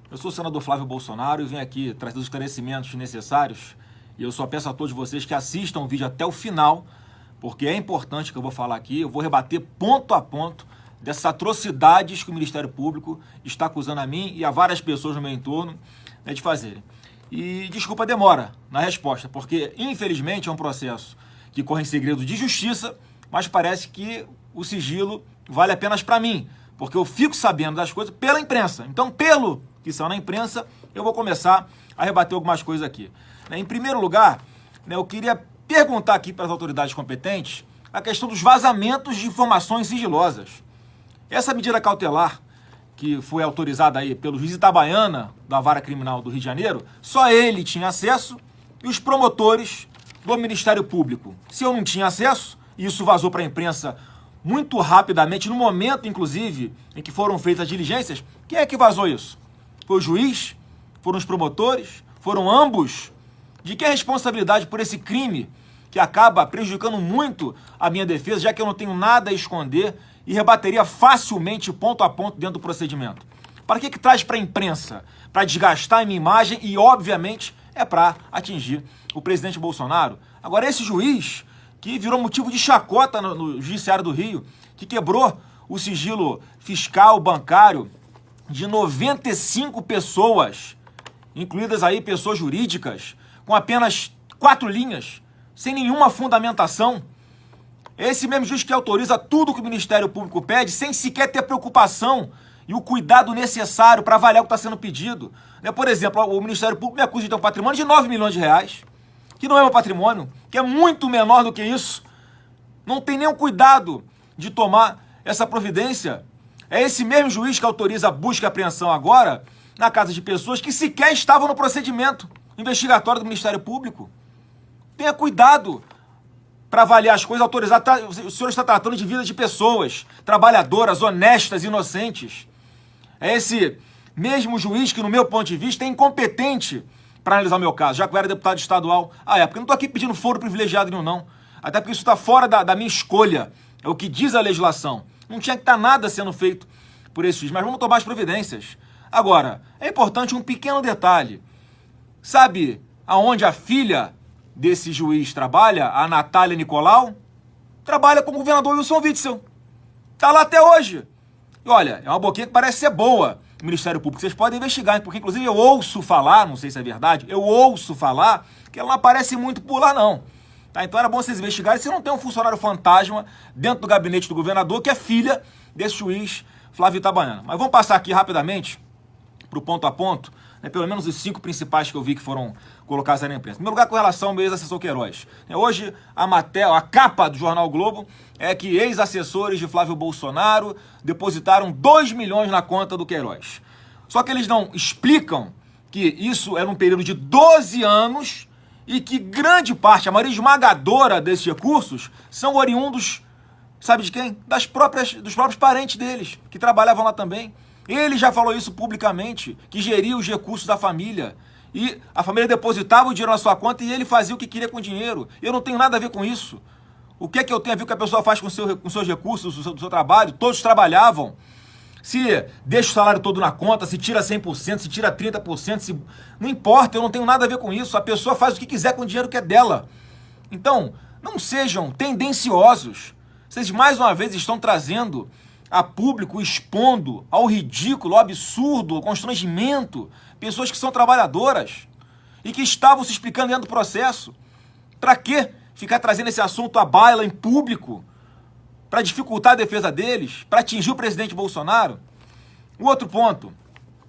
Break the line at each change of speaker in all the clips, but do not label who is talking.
Eu sou o senador Flávio Bolsonaro e venho aqui trazer os esclarecimentos necessários. E eu só peço a todos vocês que assistam o vídeo até o final, porque é importante que eu vou falar aqui. Eu vou rebater ponto a ponto dessas atrocidades que o Ministério Público está acusando a mim e a várias pessoas no meu entorno, né, de fazerem. E desculpa a demora na resposta, porque infelizmente é um processo que corre em segredo de justiça, mas parece que o sigilo vale apenas para mim, porque eu fico sabendo das coisas pela imprensa. Então, pelo que são na imprensa, eu vou começar a rebater algumas coisas aqui. Em primeiro lugar, eu queria perguntar aqui para as autoridades competentes a questão dos vazamentos de informações sigilosas. Essa medida cautelar, que foi autorizada aí pelo juiz Itabaiana, da Vara Criminal do Rio de Janeiro, só ele tinha acesso e os promotores do Ministério Público. Se eu não tinha acesso, e isso vazou para a imprensa muito rapidamente, no momento, inclusive, em que foram feitas as diligências, quem é que vazou isso? Foi o juiz? Foram os promotores? Foram ambos? De que é a responsabilidade por esse crime que acaba prejudicando muito a minha defesa, já que eu não tenho nada a esconder e rebateria facilmente, ponto a ponto, dentro do procedimento? Para que traz para a imprensa? Para desgastar a minha imagem e, obviamente, é para atingir o presidente Bolsonaro. Agora, esse juiz que virou motivo de chacota no Judiciário do Rio, que quebrou o sigilo fiscal, bancário, de 95 pessoas, incluídas aí pessoas jurídicas, com apenas 4 linhas, sem nenhuma fundamentação. Esse mesmo juiz que autoriza tudo que o Ministério Público pede, sem sequer ter preocupação e o cuidado necessário para avaliar o que está sendo pedido. Por exemplo, o Ministério Público me acusa de ter um patrimônio de 9 milhões de reais, que não é meu patrimônio, que é muito menor do que isso. Não tem nenhum cuidado de tomar essa providência. É esse mesmo juiz que autoriza a busca e apreensão agora na casa de pessoas que sequer estavam no procedimento investigatório do Ministério Público. Tenha cuidado para avaliar as coisas, autorizar. O senhor está tratando de vidas de pessoas trabalhadoras, honestas, inocentes. É esse mesmo juiz que, no meu ponto de vista, é incompetente para analisar o meu caso, já que eu era deputado estadual à época. Eu não estou aqui pedindo foro privilegiado nenhum, não. Até porque isso está fora da minha escolha. É o que diz a legislação. Não tinha que estar nada sendo feito por esse juiz, mas vamos tomar as providências. Agora, é importante um pequeno detalhe. Sabe aonde a filha desse juiz trabalha, a Natália Nicolau? Trabalha com o governador Wilson Witzel. Está lá até hoje. E olha, é uma boquinha que parece ser boa, o Ministério Público. Vocês podem investigar, porque inclusive eu ouço falar, não sei se é verdade, eu ouço falar que ela não aparece muito por lá, não. Tá? Então era bom vocês investigarem se não tem um funcionário fantasma dentro do gabinete do governador, que é filha desse juiz Flávio Itabaiana. Mas vamos passar aqui rapidamente para o ponto a ponto, pelo menos os 5 principais que eu vi que foram colocados aí na imprensa. Em primeiro lugar, com relação ao meu ex-assessor Queiroz. Hoje, a capa do Jornal Globo é que ex-assessores de Flávio Bolsonaro depositaram 2 milhões na conta do Queiroz. Só que eles não explicam que isso era um período de 12 anos e que grande parte, a maioria esmagadora desses recursos, são oriundos, sabe de quem? Dos próprios parentes deles, que trabalhavam lá também. Ele já falou isso publicamente, que geria os recursos da família. E a família depositava o dinheiro na sua conta e ele fazia o que queria com o dinheiro. Eu não tenho nada a ver com isso. O que é que eu tenho a ver com o que a pessoa faz com seus recursos, do seu trabalho? Todos trabalhavam. Se deixa o salário todo na conta, se tira 100%, se tira 30%, não importa, eu não tenho nada a ver com isso. A pessoa faz o que quiser com o dinheiro que é dela. Então, não sejam tendenciosos. Vocês mais uma vez estão trazendo a público, expondo ao ridículo, ao absurdo, ao constrangimento, pessoas que são trabalhadoras e que estavam se explicando dentro do processo. Para quê ficar trazendo esse assunto à baila em público? Para dificultar a defesa deles? Para atingir o presidente Bolsonaro? O outro ponto,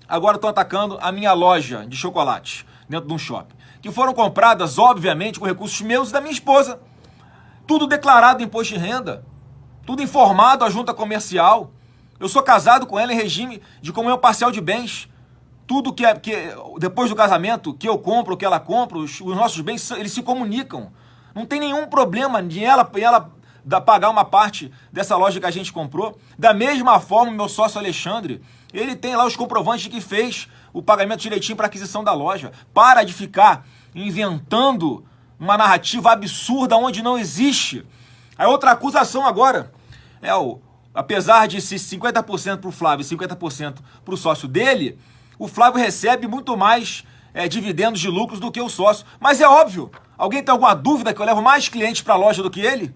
agora estão atacando a minha loja de chocolate dentro de um shopping, que foram compradas, obviamente, com recursos meus e da minha esposa. Tudo declarado em imposto de renda. Tudo informado à junta comercial. Eu sou casado com ela em regime de comunhão parcial de bens. Tudo que depois do casamento, que eu compro, que ela compra, os nossos bens, eles se comunicam. Não tem nenhum problema de ela pagar uma parte dessa loja que a gente comprou. Da mesma forma, meu sócio Alexandre, ele tem lá os comprovantes de que fez o pagamento direitinho para aquisição da loja. Para de ficar inventando uma narrativa absurda onde não existe. Aí outra acusação agora apesar de ser 50% para o Flávio e 50% para o sócio dele, O Flávio recebe muito mais dividendos de lucros do que o sócio. Mas é óbvio, alguém tem alguma dúvida que eu levo mais clientes para a loja do que ele?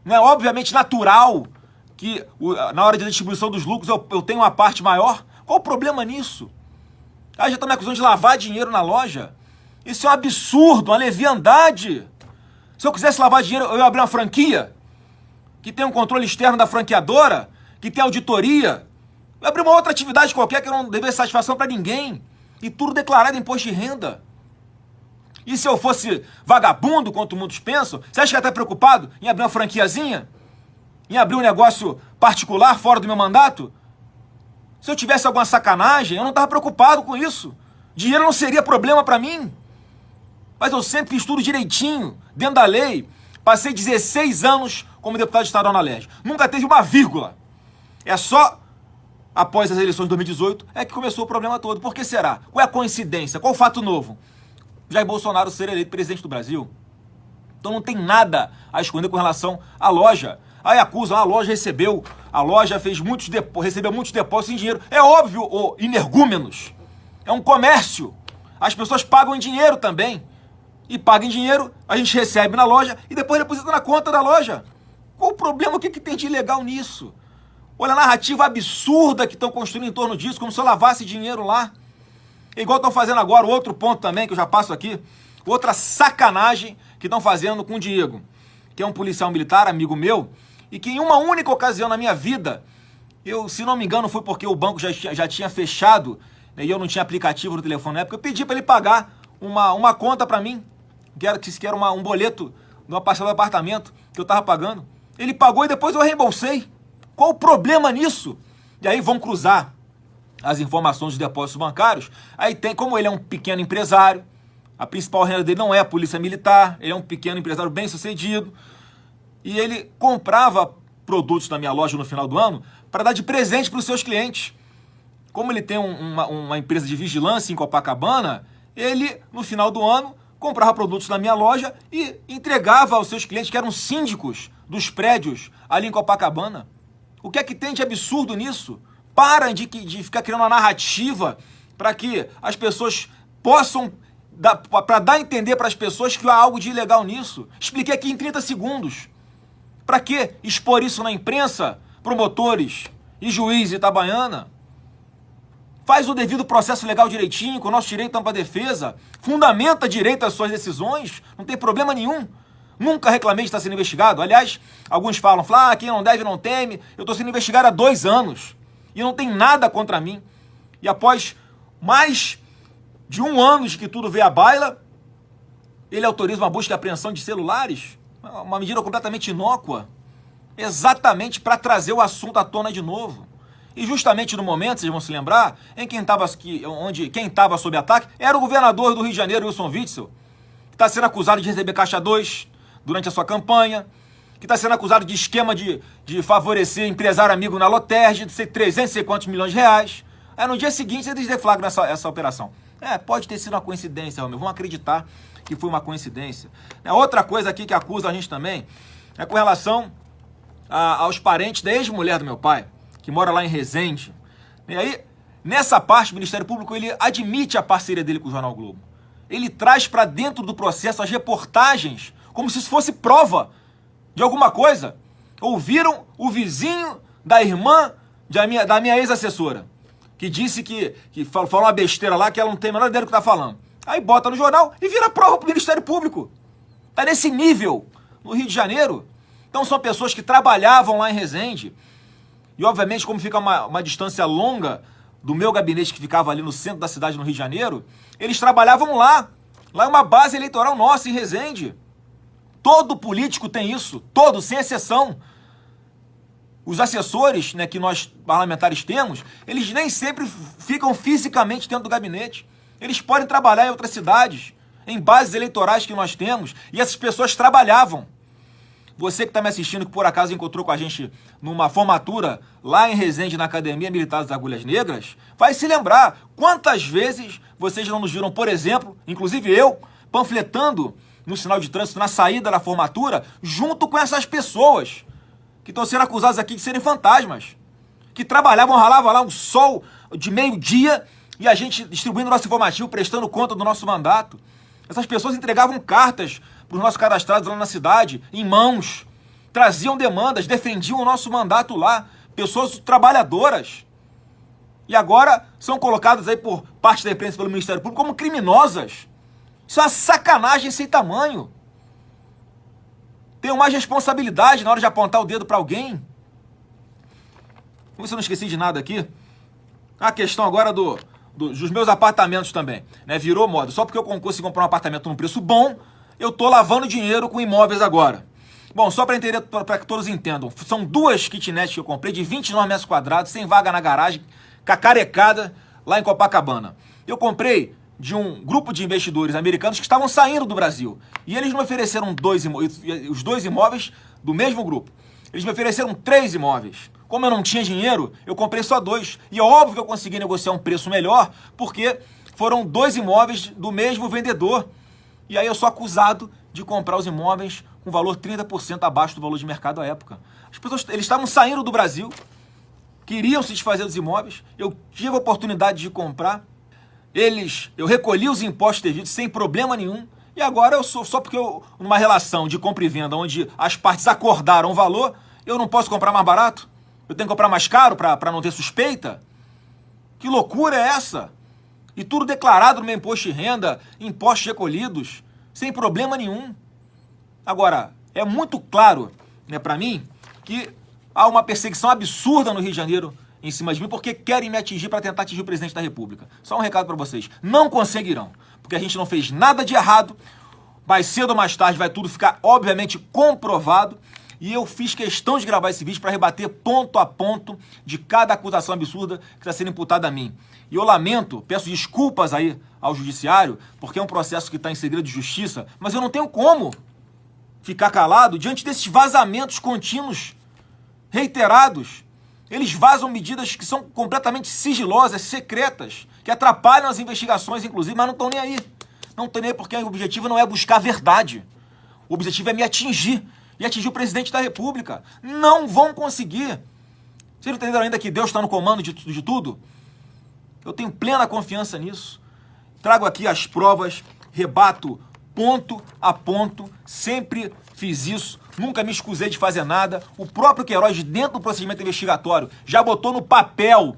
Não é obviamente natural que na hora de distribuição dos lucros eu tenho uma parte maior? Qual o problema nisso? Já estão me acusando de lavar dinheiro na loja? Isso é um absurdo, uma leviandade. Se eu quisesse lavar dinheiro, eu ia abrir uma franquia que tem um controle externo da franqueadora, que tem auditoria. Eu ia abrir uma outra atividade qualquer que eu não devesse satisfação para ninguém. E tudo declarado em imposto de renda. E se eu fosse vagabundo, quanto muitos pensam, você acha que eu ia estar preocupado em abrir uma franquiazinha? Em abrir um negócio particular fora do meu mandato? Se eu tivesse alguma sacanagem, eu não estava preocupado com isso. Dinheiro não seria problema para mim. Mas eu sempre fiz tudo direitinho, dentro da lei. Passei 16 anos como deputado estadual na LERJ. Nunca teve uma vírgula. É só após as eleições de 2018 é que começou o problema todo. Por que será? Qual é a coincidência? Qual o fato novo? Jair Bolsonaro ser eleito presidente do Brasil. Então não tem nada a esconder com relação à loja. Aí acusam, a loja recebeu, a loja fez recebeu muitos depósitos em dinheiro. É óbvio, ô energúmenos. É um comércio. As pessoas pagam em dinheiro também. E pagam em dinheiro, a gente recebe na loja e depois deposita na conta da loja. Qual o problema? O que tem de ilegal nisso? Olha a narrativa absurda que estão construindo em torno disso, como se eu lavasse dinheiro lá. É igual estão fazendo agora, outro ponto também, que eu já passo aqui, outra sacanagem que estão fazendo com o Diego, que é um policial militar, amigo meu, e que em uma única ocasião na minha vida, eu, se não me engano, foi porque o banco já tinha fechado, né, e eu não tinha aplicativo no telefone na época, eu pedi para ele pagar uma conta para mim, que era um boleto de uma parcela do apartamento que eu estava pagando. Ele pagou e depois eu reembolsei. Qual o problema nisso? E aí vão cruzar as informações dos depósitos bancários. Aí tem, como ele é um pequeno empresário, a principal renda dele não é a polícia militar, ele é um pequeno empresário bem sucedido, e ele comprava produtos na minha loja no final do ano para dar de presente para os seus clientes. Como ele tem uma empresa de vigilância em Copacabana, ele, no final do ano, comprava produtos na minha loja e entregava aos seus clientes, que eram síndicos dos prédios ali em Copacabana. O que é que tem de absurdo nisso? Parem de ficar criando uma narrativa para que as pessoas possam, para dar a entender para as pessoas que há algo de ilegal nisso. Expliquei aqui em 30 segundos. Para que expor isso na imprensa, promotores e juiz Itabaiana? Faz o devido processo legal direitinho, com o nosso direito ampla defesa, fundamenta direito às suas decisões, não tem problema nenhum. Nunca reclamei de estar sendo investigado. Aliás, alguns falam, quem não deve não teme. Eu estou sendo investigado há 2 anos e não tem nada contra mim. E após mais de 1 ano de que tudo veio à baila, ele autoriza uma busca e apreensão de celulares, uma medida completamente inócua, exatamente para trazer o assunto à tona de novo. E justamente no momento, vocês vão se lembrar, em quem estava sob ataque era o governador do Rio de Janeiro, Wilson Witzel, que está sendo acusado de receber caixa 2 durante a sua campanha, que está sendo acusado de esquema de favorecer empresário amigo na Lotérgia, de ser 300 e quantos milhões de reais. Aí no dia seguinte eles deflagram essa operação. Pode ter sido uma coincidência, Romeu. Vamos acreditar que foi uma coincidência. Outra coisa aqui que acusa a gente também é com relação aos parentes da ex-mulher do meu pai, que mora lá em Resende. E aí, nessa parte, o Ministério Público ele admite a parceria dele com o Jornal Globo. Ele traz para dentro do processo as reportagens como se isso fosse prova de alguma coisa. Ouviram o vizinho da irmã da minha ex-assessora, que disse que falou uma besteira lá, que ela não tem a menor ideia do que está falando. Aí bota no jornal e vira prova para o Ministério Público. Está nesse nível no Rio de Janeiro. Então são pessoas que trabalhavam lá em Resende. E obviamente, como fica uma distância longa do meu gabinete, que ficava ali no centro da cidade, no Rio de Janeiro, eles trabalhavam lá. Lá é uma base eleitoral nossa, em Resende. Todo político tem isso, todo, sem exceção. Os assessores, né, que nós parlamentares temos, eles nem sempre ficam fisicamente dentro do gabinete. Eles podem trabalhar em outras cidades, em bases eleitorais que nós temos, e essas pessoas trabalhavam. Você que está me assistindo, que por acaso encontrou com a gente numa formatura lá em Resende, na Academia Militar das Agulhas Negras, vai se lembrar quantas vezes vocês não nos viram, por exemplo, inclusive eu, panfletando no sinal de trânsito na saída da formatura, junto com essas pessoas que estão sendo acusadas aqui de serem fantasmas, que trabalhavam, ralavam lá um sol de meio-dia e a gente distribuindo nosso informativo, prestando conta do nosso mandato. Essas pessoas entregavam cartas para os nossos cadastrados lá na cidade, em mãos, traziam demandas, defendiam o nosso mandato lá, pessoas trabalhadoras. E agora são colocadas aí por parte da imprensa pelo Ministério Público como criminosas. Isso é uma sacanagem sem tamanho. Tenham mais responsabilidade na hora de apontar o dedo para alguém. Vamos ver se eu não esqueci de nada aqui. A questão agora dos meus apartamentos também, né? Virou moda. Só porque eu consigo comprar um apartamento num preço bom, eu tô lavando dinheiro com imóveis agora. Bom, só para entender, para que todos entendam, são 2 kitnets que eu comprei de 29 metros quadrados, sem vaga na garagem, cacarecada, lá em Copacabana. Eu comprei de um grupo de investidores americanos que estavam saindo do Brasil. E eles me ofereceram os 2 imóveis do mesmo grupo. Eles me ofereceram 3 imóveis. Como eu não tinha dinheiro, eu comprei só 2. E é óbvio que eu consegui negociar um preço melhor, porque foram 2 imóveis do mesmo vendedor. E aí eu sou acusado de comprar os imóveis com valor 30% abaixo do valor de mercado à época. As pessoas, eles estavam saindo do Brasil, queriam se desfazer dos imóveis, eu tive a oportunidade de comprar, eu recolhi os impostos devidos sem problema nenhum, e agora eu sou, só porque numa relação de compra e venda, onde as partes acordaram o valor, eu não posso comprar mais barato? Eu tenho que comprar mais caro para não ter suspeita? Que loucura é essa? E tudo declarado no meu imposto de renda, impostos recolhidos, sem problema nenhum. Agora, é muito claro, né, para mim, que há uma perseguição absurda no Rio de Janeiro em cima de mim, porque querem me atingir para tentar atingir o presidente da República. Só um recado para vocês, não conseguirão, porque a gente não fez nada de errado, mais cedo ou mais tarde vai tudo ficar, obviamente, comprovado, e eu fiz questão de gravar esse vídeo para rebater ponto a ponto de cada acusação absurda que está sendo imputada a mim. E eu lamento, peço desculpas aí ao judiciário, porque é um processo que está em segredo de justiça, mas eu não tenho como ficar calado diante desses vazamentos contínuos, reiterados. Eles vazam medidas que são completamente sigilosas, secretas, que atrapalham as investigações, inclusive, mas não estão nem aí. Não estão nem aí porque o objetivo não é buscar a verdade. O objetivo é me atingir. E atingir o presidente da República. Não vão conseguir. Vocês não entenderam ainda que Deus está no comando de tudo? Eu tenho plena confiança nisso. Trago aqui as provas, rebato ponto a ponto, sempre fiz isso, nunca me escusei de fazer nada. O próprio Queiroz, dentro do procedimento investigatório, já botou no papel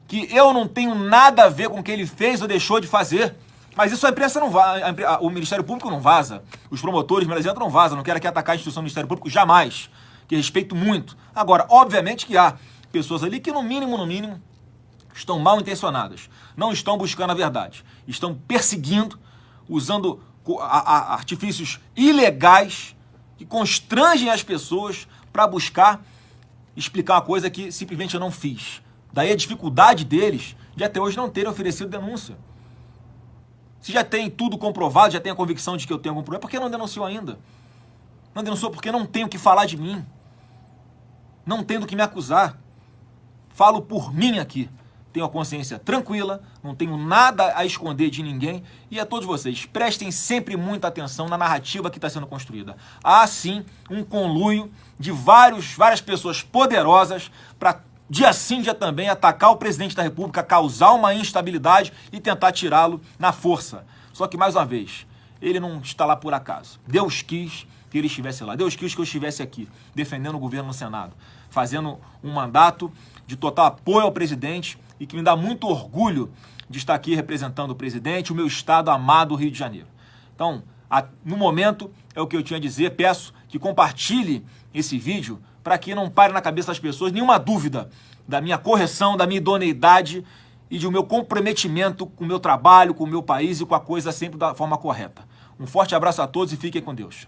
que eu não tenho nada a ver com o que ele fez ou deixou de fazer. Mas isso a imprensa não vaza, o Ministério Público não vaza, os promotores, melhor dizendo, não vazam. Não quero aqui atacar a instituição do Ministério Público, jamais, que respeito muito. Agora, obviamente que há pessoas ali que, no mínimo, estão mal intencionadas, não estão buscando a verdade, estão perseguindo, usando artifícios ilegais que constrangem as pessoas para buscar explicar uma coisa que simplesmente eu não fiz. Daí a dificuldade deles de até hoje não terem oferecido denúncia. Se já tem tudo comprovado, já tem a convicção de que eu tenho algum problema, por que não denunciou ainda? Não denunciou porque não tem o que falar de mim. Não tem do que me acusar. Falo por mim aqui. Tenho a consciência tranquila, não tenho nada a esconder de ninguém. E a todos vocês, prestem sempre muita atenção na narrativa que está sendo construída. Há, sim, um conluio de várias pessoas poderosas para, dia sim, dia também, atacar o presidente da República, causar uma instabilidade e tentar tirá-lo na força. Só que, mais uma vez, ele não está lá por acaso. Deus quis que ele estivesse lá. Deus quis que eu estivesse aqui, defendendo o governo no Senado, fazendo um mandato de total apoio ao presidente e que me dá muito orgulho de estar aqui representando o presidente, o meu estado amado, Rio de Janeiro. Então, no momento, é o que eu tinha a dizer. Peço que compartilhe esse vídeo para que não pare na cabeça das pessoas nenhuma dúvida da minha correção, da minha idoneidade e do meu comprometimento com o meu trabalho, com o meu país e com a coisa sempre da forma correta. Um forte abraço a todos e fiquem com Deus.